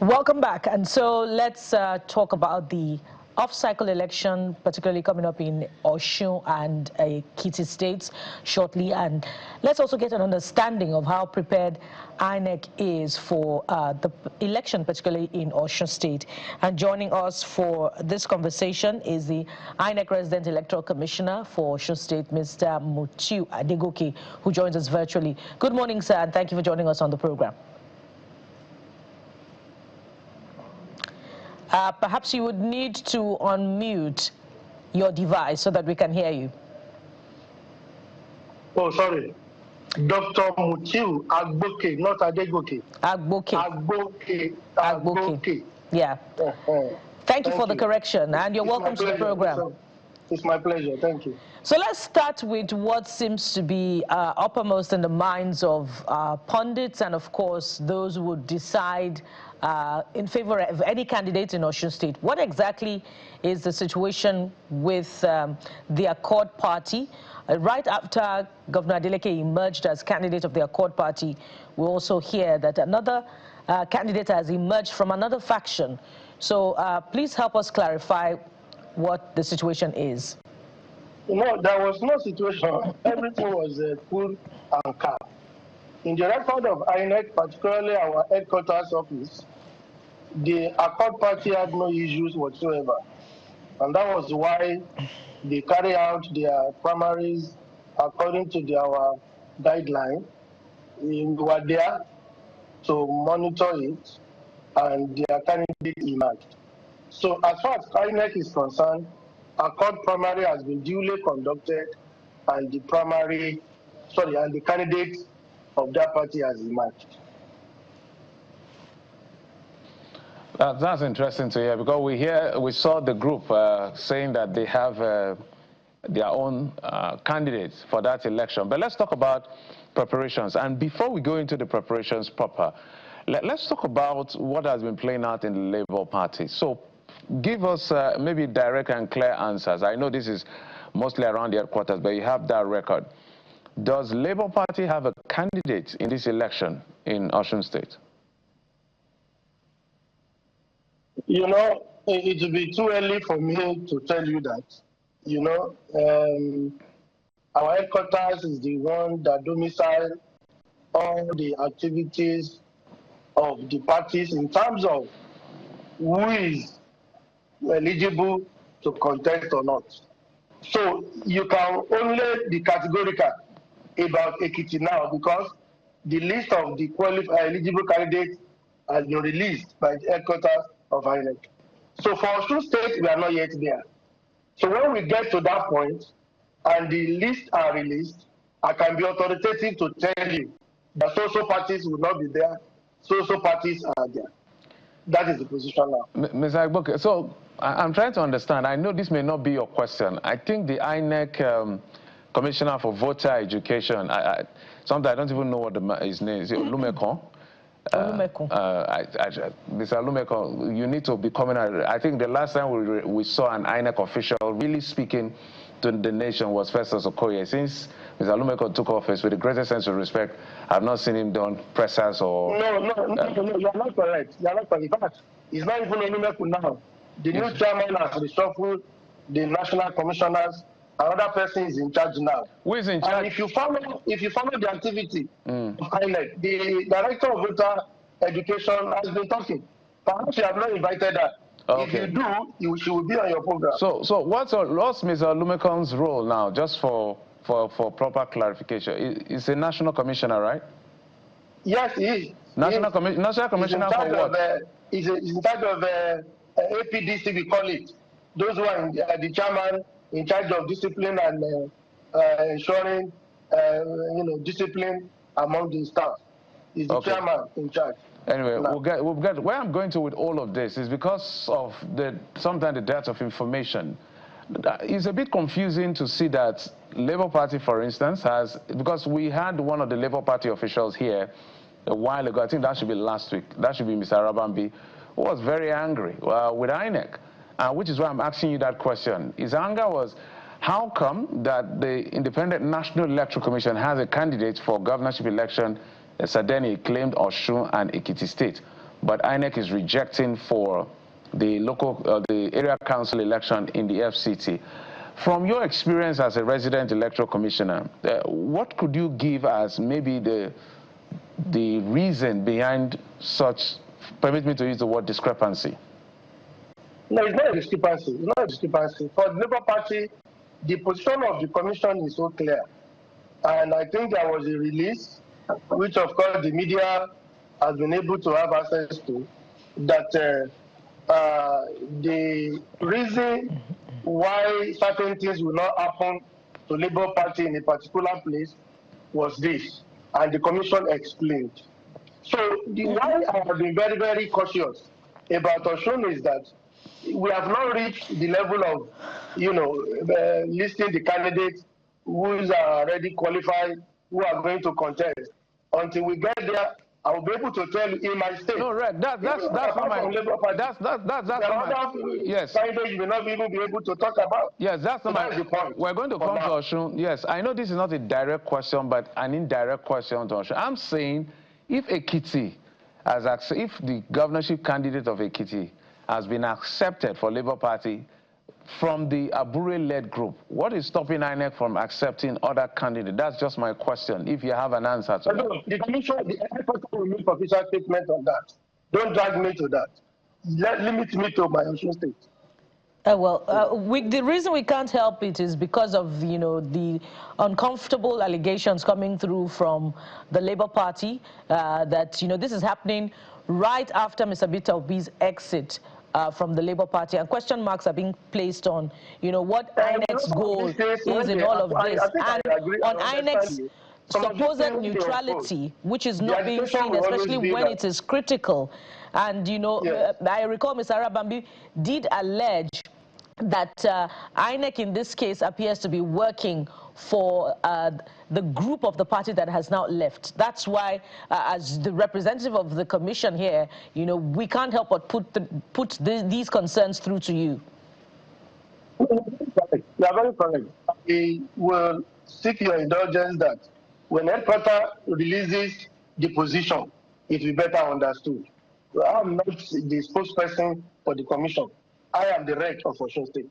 Welcome back. And so let's talk about the off-cycle election, particularly coming up in Osun and Ekiti states shortly. And let's also get an understanding of how prepared INEC is for the election, particularly in Osun state. And joining us for this conversation is the INEC Resident Electoral Commissioner for Osun state, Mr. Mutiu Adegoke, who joins us virtually. Good morning, sir, and thank you for joining us on the program. Perhaps you would need to unmute your device so that we can hear you. Oh, sorry. Dr. Mutiu Adegoke, not Adegoke. Adegoke. Adegoke. Yeah. Thank you for the correction, and you're welcome to the program. It's my pleasure. Thank you. So let's start with what seems to be uppermost in the minds of pundits and, of course, those who would decide in favor of any candidate in Osun State. What exactly is the situation with the Accord Party? Right after Governor Adeleke emerged as candidate of the Accord Party, we also hear that another candidate has emerged from another faction. So please help us clarify what the situation is. No, there was no situation. Everything was cool and calm. In the record of INEC, particularly our headquarters office, the Accord Party had no issues whatsoever. And that was why they carry out their primaries according to our guideline. We were there to monitor it, and their candidate emerged. So as far as INEC is concerned, Accord primary has been duly conducted, and the candidate of that party has emerged. That's interesting to hear, because we saw the group saying that they have their own candidates for that election. But let's talk about preparations. And before we go into the preparations proper, let's talk about what has been playing out in the Labour Party. So give us maybe direct and clear answers. I know this is mostly around the headquarters, but you have that record. Does Labour Party have a candidate in this election in Osun State? You know, it will be too early for me to tell you that. You know, our headquarters is the one that domicile all the activities of the parties in terms of who is eligible to contest or not. So you can only be categorical about Ekiti now, because the list of the eligible candidates has been released by the headquarters of INEC. So for Osun State, we are not yet there. So when we get to that point and the lists are released, I can be authoritative to tell you that so-so parties will not be there, so-so parties are there. That is the position now. Mr. Adegoke, so I'm trying to understand. I know this may not be your question. I think the INEC Commissioner for Voter Education, sometimes I don't even know what his name is. Olumekon? Mr. Olumekon, you need to be coming out. I think the last time we saw an INEC official really speaking to the nation was Festus Okoye. Since Mr. Olumekon took office, with the greatest sense of respect, I've not seen him done pressers or... No, you're not correct. You're not correct. In fact, it's not even Olumekon now. The new chairman has reshuffled the national commissioners. Another person is in charge now. Who is in charge? And if you follow the activity of INEC, the director of voter education has been talking. Perhaps you have not invited her. Okay. If you do, she will be on your program. So what's Mr. Olumekon's role now, just for proper clarification? He's a national commissioner, right? Yes, he is. National commissioner for what? He's in charge of APDC, we call it. Those who are the chairman in charge of discipline and ensuring discipline among the staff. He's the chairman in charge. Anyway, we'll get where I'm going to with all of this is because of sometimes the dearth of information. It's a bit confusing to see that Labour Party, for instance, because we had one of the Labour Party officials here a while ago. I think that should be last week. That should be Mr. Arabambi, who was very angry with INEC. Which is why I'm asking you that question. His anger was, how come that the Independent National Electoral Commission has a candidate for governorship election, Sadeni claimed Osun and Ekiti State, but INEC is rejecting for the the area council election in the FCT. From your experience as a resident electoral commissioner, what could you give as maybe the reason behind such, permit me to use the word, discrepancy? No, it's not a discrepancy. It's not a discrepancy. For the Labour Party, the position of the commission is so clear. And I think there was a release, which of course the media has been able to have access to, that the reason why certain things will not happen to Labour Party in a particular place was this, and the commission explained. So why I have been very, very cautious about Osun is that we have not reached the level of, listing the candidates who are already qualified, who are going to contest. Until we get there, I will be able to tell you in my state. No, right. That's not my. That's not my. Yes. Candidates you will not even be able to talk about. Yes, that's not the point. We're going to come to Osun. Yes, I know this is not a direct question, but an indirect question to Osun. I'm saying, if Ekiti, if the governorship candidate of Ekiti has been accepted for Labour Party from the Abure-led group, what is stopping INEC from accepting other candidates? That's just my question, if you have an answer to that. The commission, the headquarters will make official statement on that. Don't drag me to that. Limit me to my Osun state. The reason we can't help it is because of, the uncomfortable allegations coming through from the Labour Party that, this is happening right after Mr. Peter Obi's exit from the Labour Party, and question marks are being placed on, what INEC's goal is in all of this, and on INEC's supposed neutrality, which is not being seen, especially when it is critical. And, I recall Mr. Arabambi did allege that INEC in this case appears to be working for the group of the party that has now left. That's why, as the representative of the commission here, we can't help but put these concerns through to you. You are very correct. We will seek your indulgence that when headquarters releases the position, it will be better understood. I am not the spokesperson for the commission. I am the rep of Osun State.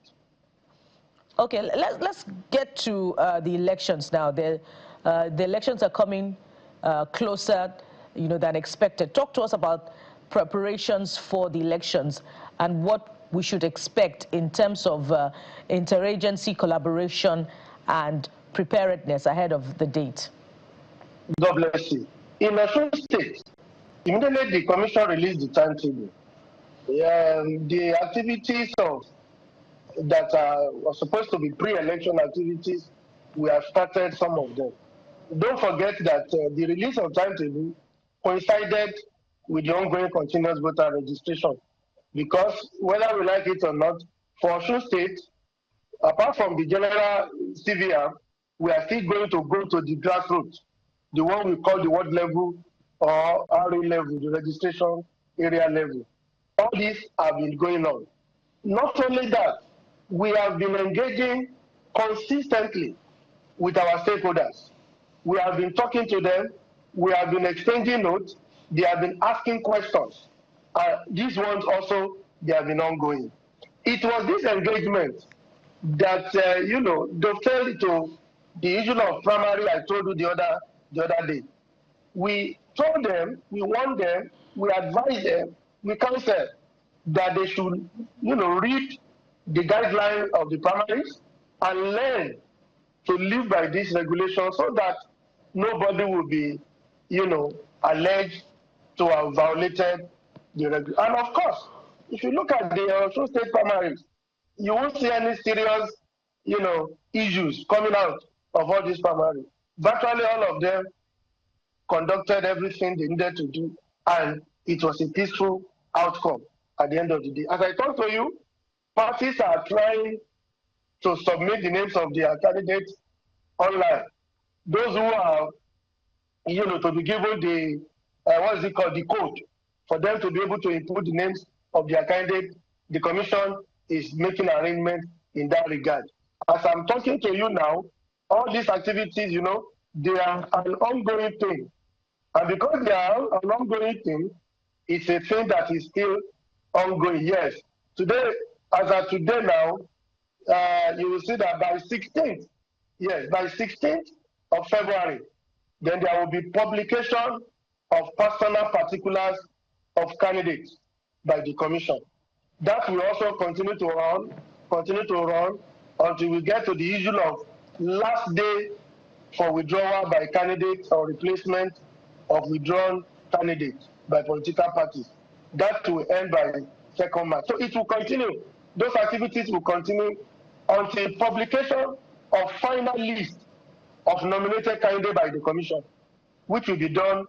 Okay, let's get to the elections now. The elections are coming closer, than expected. Talk to us about preparations for the elections and what we should expect in terms of interagency collaboration and preparedness ahead of the date. God bless you. In Osun State, immediately the commission released the timetable. The activities that were supposed to be pre-election activities, we have started some of them. Don't forget that the release of timetable coincided with the ongoing continuous voter registration, because whether we like it or not, for Osun State, apart from the general CVR, we are still going to go to the grassroots, the one we call the ward level or RA level, the registration area level. All these have been going on. Not only that, we have been engaging consistently with our stakeholders. We have been talking to them. We have been exchanging notes. They have been asking questions. These ones also, they have been ongoing. It was this engagement that, dovetailed to the issue of primary I told you the other day. We told them, we warned them, we advised them, we counseled that they should, read the guidelines of the primaries and learn to live by this regulation so that nobody will be, alleged to have violated the regulation. And of course, if you look at the Osun State primaries, you won't see any serious, issues coming out of all these primaries. Virtually all of them conducted everything they needed to do, and it was a peaceful outcome at the end of the day. As I talk to you, parties are trying to submit the names of their candidates online. Those who are, to be given the, the code, for them to be able to input the names of their candidates, the commission is making arrangements in that regard. As I'm talking to you now, all these activities, they are an ongoing thing. And because they are an ongoing thing, it's a thing that is still ongoing. Yes. Today, as of today now, you will see that by 16th, yes, by 16th of February, then there will be publication of personal particulars of candidates by the commission. That will also continue to run until we get to the issue of last day for withdrawal by candidates or replacement of withdrawn candidates by political parties. That will end by 2nd March. So it will continue. Those activities will continue until publication of final list of nominated candidates by the commission, which will be done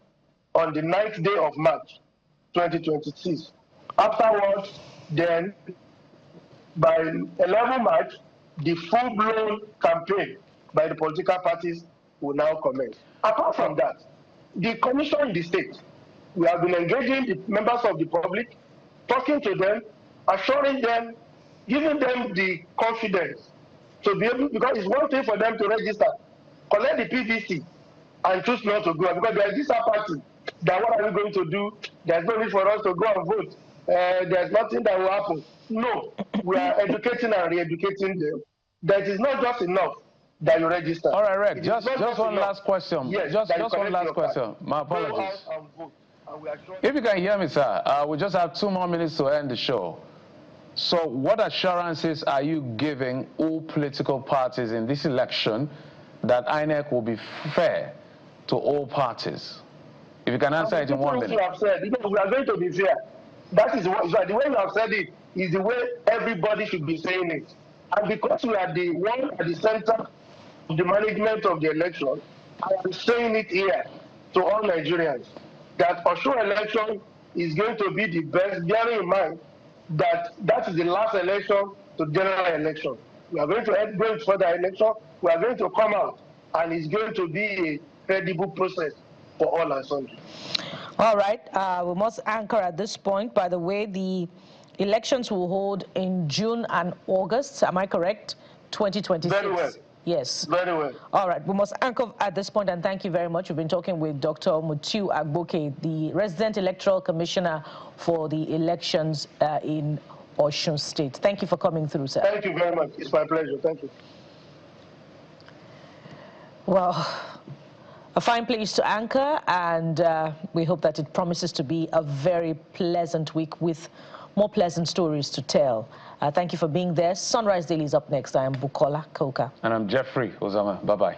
on the 9th day of March 2026. Afterwards, then, by 11 March, the full-blown campaign by the political parties will now commence. Apart from that, the commission in the state, we have been engaging the members of the public, talking to them, assuring them, giving them the confidence to be able, because it's one thing for them to register, collect the PVC, and choose not to go. Because there is this apathy that what are we going to do? There's no need for us to go and vote. There's nothing that will happen. No, we are educating and re-educating them. That is not just enough that you register. All right, Rick, just one last question. Yes, just one last question. My apologies. If you can hear me, sir, we just have 2 more minutes to end the show. So what assurances are you giving all political parties in this election that INEC will be fair to all parties? If you can answer it in 1 minute. You have said, we are going to be fair. That is what, the way you have said it is the way everybody should be saying it. And because we are the one at the center of the management of the election, I am saying it here to all Nigerians that Osun election is going to be the best, bearing in mind that that is the last election to general election. We are going to go for the election. We are going to come out, and it's going to be a credible process for all and sundry. All right. We must anchor at this point. By the way, the elections will hold in June and August. Am I correct? 2026. Very well. Yes. Very well. All right. We must anchor at this point, and thank you very much. We've been talking with Dr. Mutiu Agboke, the Resident Electoral Commissioner for the elections in Osun State. Thank you for coming through, sir. Thank you very much. It's my pleasure. Thank you. Well, a fine place to anchor, and we hope that it promises to be a very pleasant week with more pleasant stories to tell. Thank you for being there. Sunrise Daily is up next. I am Bukola Koka. And I'm Jeffrey Ozama. Bye-bye.